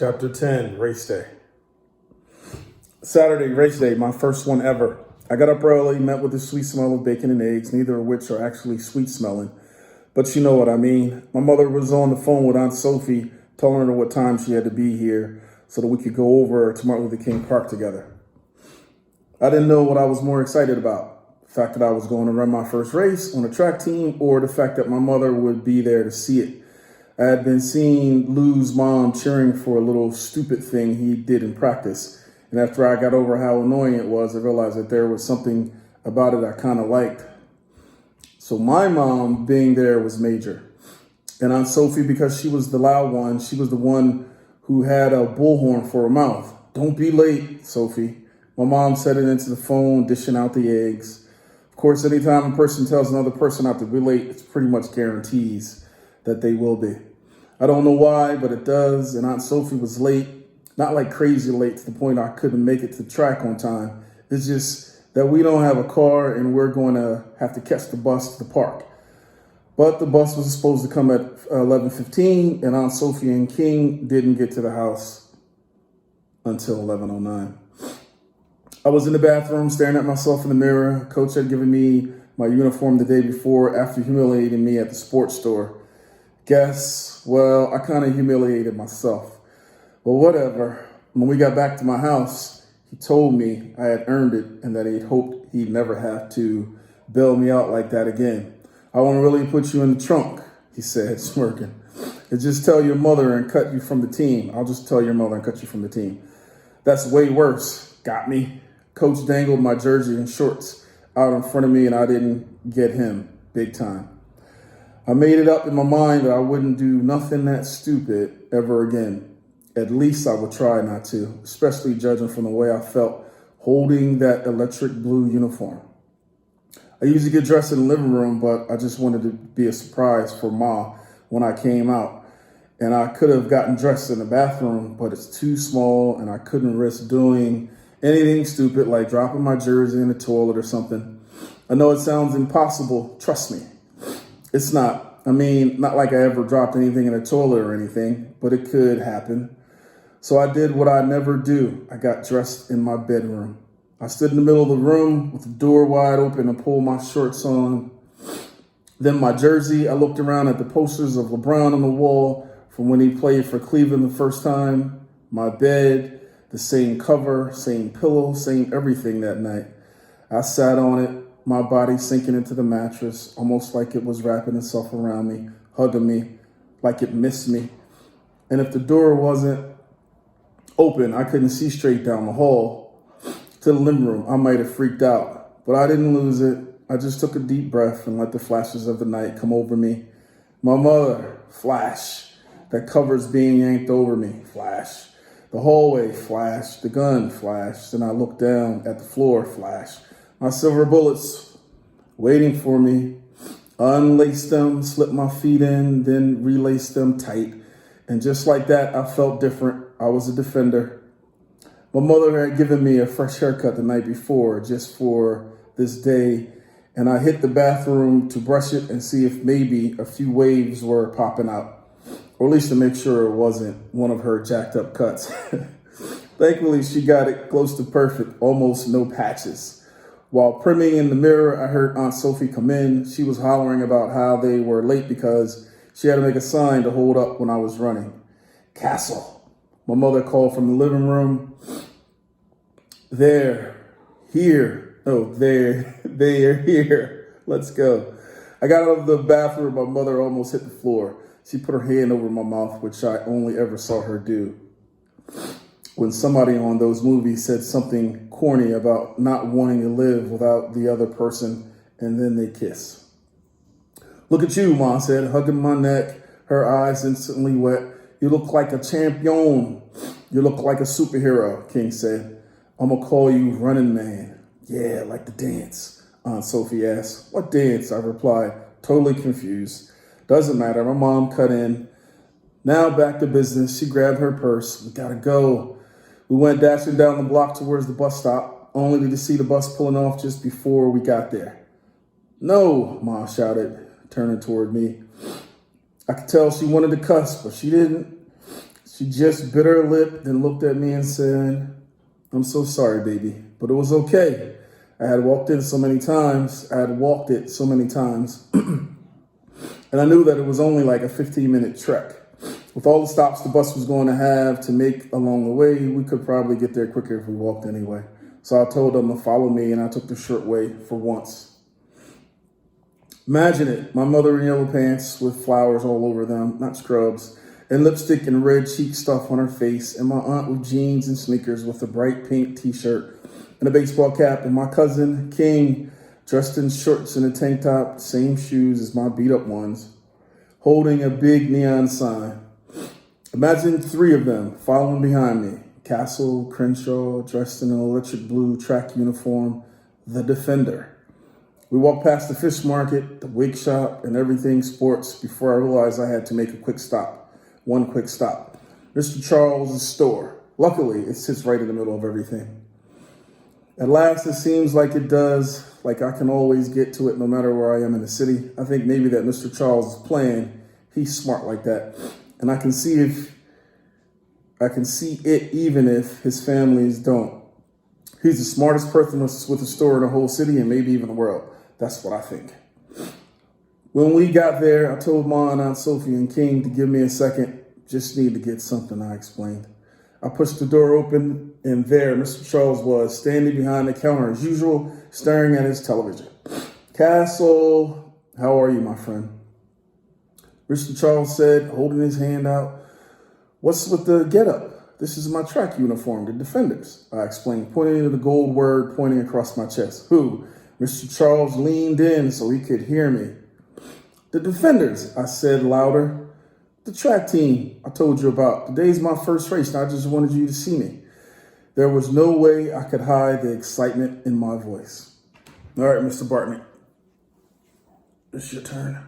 Chapter 10, Race Day. Saturday, race day, my first one ever. I got up early, met with the sweet smell of bacon and eggs, neither of which are actually sweet smelling. But you know what I mean. My mother was on the phone with Aunt Sophie, telling her what time she had to be here so that we could go over to Martin Luther King Park together. I didn't know what I was more excited about. The fact that I was going to run my first race on a track team, or the fact that my mother would be there to see it. I had been seeing Lou's mom cheering for a little stupid thing he did in practice. And after I got over how annoying it was, I realized that there was something about it I kind of liked. So my mom being there was major. And Aunt Sophie, because she was the loud one, she was the one who had a bullhorn for her mouth. "Don't be late, Sophie." My mom said it into the phone, dishing out the eggs. Of course, anytime a person tells another person not to be late, it's pretty much guarantees that they will be. I don't know why, but it does. And Aunt Sophie was late, not like crazy late to the point I couldn't make it to the track on time. It's just that we don't have a car and we're going to have to catch the bus to the park. But the bus was supposed to come at 11:15, and Aunt Sophie and King didn't get to the house until 11:09. I was in the bathroom staring at myself in the mirror. Coach had given me my uniform the day before after humiliating me at the sports store. Well, I kind of humiliated myself. But whatever. When we got back to my house, he told me I had earned it and that he'd hoped he'd never have to bail me out like that again. "I won't really put you in the trunk," he said, smirking. "And just tell your mother and cut you from the team." "I'll just tell your mother and cut you from the team." "That's way worse." Got me. Coach dangled my jersey and shorts out in front of me and I didn't get him big time. I made it up in my mind that I wouldn't do nothing that stupid ever again. At least I would try not to, especially judging from the way I felt holding that electric blue uniform. I usually get dressed in the living room, but I just wanted to be a surprise for Ma when I came out. And I could have gotten dressed in the bathroom, but it's too small and I couldn't risk doing anything stupid like dropping my jersey in the toilet or something. I know it sounds impossible, trust me. It's not. I mean, not like I ever dropped anything in a toilet or anything, but it could happen. So I did what I never do. I got dressed in my bedroom. I stood in the middle of the room with the door wide open and pulled my shorts on. Then my jersey. I looked around at the posters of LeBron on the wall from when he played for Cleveland the first time. My bed, the same cover, same pillow, same everything that night. I sat on it, my body sinking into the mattress, almost like it was wrapping itself around me, hugging me, like it missed me. And if the door wasn't open, I couldn't see straight down the hall to the living room. I might have freaked out, but I didn't lose it. I just took a deep breath and let the flashes of the night come over me. My mother, flash. That cover's being yanked over me, flash. The hallway, flash. The gun, flash. Then I looked down at the floor, flash. My silver bullets waiting for me. I unlaced them, slipped my feet in, then relaced them tight. And just like that, I felt different. I was a defender. My mother had given me a fresh haircut the night before, just for this day. And I hit the bathroom to brush it and see if maybe a few waves were popping out. Or at least to make sure it wasn't one of her jacked up cuts. Thankfully, she got it close to perfect, almost no patches. While priming in the mirror, I heard Aunt Sophie come in. She was hollering about how they were late because she had to make a sign to hold up when I was running. "Castle." My mother called from the living room. There, here. Let's go. I got out of the bathroom. My mother almost hit the floor. She put her hand over my mouth, which I only ever saw her do when somebody on those movies said something corny about not wanting to live without the other person, and then they kiss. "Look at you," Mom said, hugging my neck, her eyes instantly wet. "You look like a champion. You look like a superhero," King said. "I'm gonna call you Running Man." "Yeah, like the dance," Aunt Sophie asked. "What dance?" I replied, totally confused. "Doesn't matter." My mom cut in. Now back to business. She grabbed her purse. "We gotta go." We went dashing down the block towards the bus stop, only to see the bus pulling off just before we got there. "No," Ma shouted, turning toward me. I could tell she wanted to cuss, but she didn't. She just bit her lip, then looked at me and said, I'm so sorry, baby, but it was okay. I had walked it so many times, and I knew that it was only like a 15-minute trek. With all the stops the bus was going to have to make along the way, we could probably get there quicker if we walked anyway. So I told them to follow me, and I took the short way for once. Imagine it, my mother in yellow pants with flowers all over them, not scrubs, and lipstick and red cheek stuff on her face, and my aunt with jeans and sneakers with a bright pink t-shirt and a baseball cap, and my cousin King dressed in shorts and a tank top, same shoes as my beat up ones, holding a big neon sign. Imagine 3 of them following behind me. Castle Crenshaw dressed in an electric blue track uniform, the Defender. We walked past the fish market, the wig shop, and everything sports before I realized I had to make one quick stop. Mr. Charles' store. Luckily, it sits right in the middle of everything. At last, it seems like it does, like I can always get to it no matter where I am in the city. I think maybe that Mr. Charles is playing. He's smart like that. And I can see it even if his families don't. He's the smartest person with a store in the whole city and maybe even the world. That's what I think. When we got there, I told Ma and Aunt Sophie and King to give me a second. Just need to get something, I explained. I pushed the door open, and there Mr. Charles was, standing behind the counter as usual, staring at his television. Castle, how are you, my friend? Mr. Charles said, holding his hand out. What's with the getup? This is my track uniform, the Defenders, I explained, pointing to the gold word pointing across my chest. Who? Mr. Charles leaned in so he could hear me. The Defenders, I said louder. The track team I told you about. Today's my first race, and I just wanted you to see me. There was no way I could hide the excitement in my voice. All right, Mr. Bartman, it's your turn.